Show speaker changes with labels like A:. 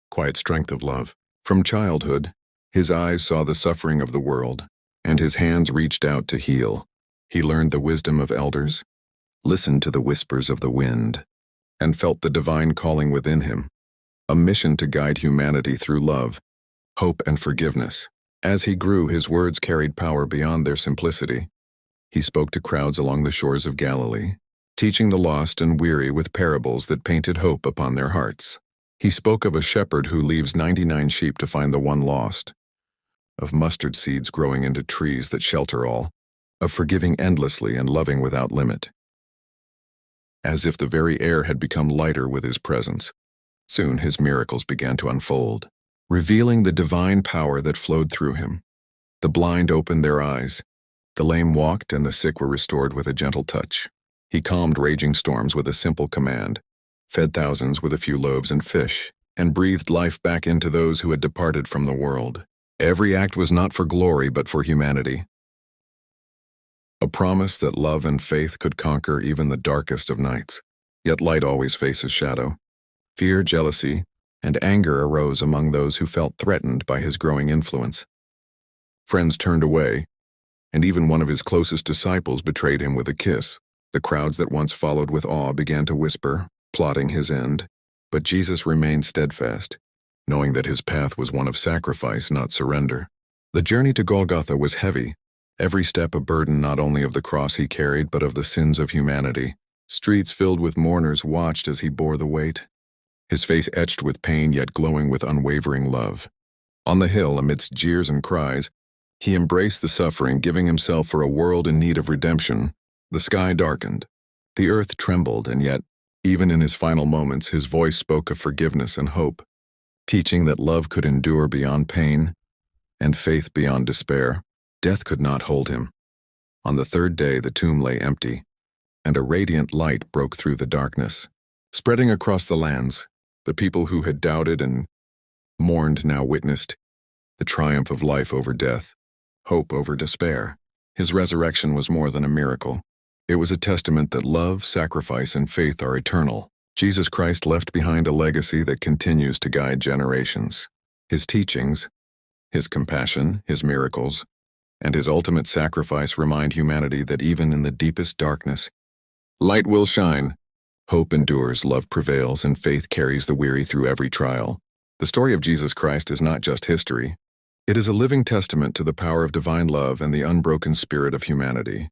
A: quiet strength of love. From childhood, his eyes saw the suffering of the world, and his hands reached out to heal. He learned the wisdom of elders, listened to the whispers of the wind, and felt the divine calling within him, a mission to guide humanity through love, hope, and forgiveness. As he grew, his words carried power beyond their simplicity. He spoke to crowds along the shores of Galilee, teaching the lost and weary with parables that painted hope upon their hearts. He spoke of a shepherd who leaves 99 sheep to find the one lost, of mustard seeds growing into trees that shelter all, of forgiving endlessly and loving without limit. As if the very air had become lighter with his presence, soon his miracles began to unfold, revealing the divine power that flowed through him. The blind opened their eyes, the lame walked, and the sick were restored with a gentle touch. He calmed raging storms with a simple command, fed thousands with a few loaves and fish, and breathed life back into those who had departed from the world. Every act was not for glory but for humanity. A promise that love and faith could conquer even the darkest of nights. Yet light always faces shadow. Fear, jealousy, and anger arose among those who felt threatened by his growing influence. Friends turned away, and even one of his closest disciples betrayed him with a kiss. The crowds that once followed with awe began to whisper, plotting his end. But Jesus remained steadfast, knowing that his path was one of sacrifice, not surrender. The journey to Golgotha was heavy, every step a burden not only of the cross he carried but of the sins of humanity. Streets filled with mourners watched as he bore the weight, his face etched with pain yet glowing with unwavering love. On the hill, amidst jeers and cries, he embraced the suffering, giving himself for a world in need of redemption. The sky darkened, the earth trembled, and yet, even in his final moments, his voice spoke of forgiveness and hope, teaching that love could endure beyond pain and faith beyond despair. Death could not hold him. On the third day, the tomb lay empty, and a radiant light broke through the darkness. Spreading across the lands, the people who had doubted and mourned now witnessed the triumph of life over death, hope over despair. His resurrection was more than a miracle. It was a testament that love, sacrifice, and faith are eternal. Jesus Christ left behind a legacy that continues to guide generations. His teachings, his compassion, his miracles, and his ultimate sacrifice remind humanity that even in the deepest darkness, light will shine. Hope endures, love prevails, and faith carries the weary through every trial. The story of Jesus Christ is not just history. It is a living testament to the power of divine love and the unbroken spirit of humanity.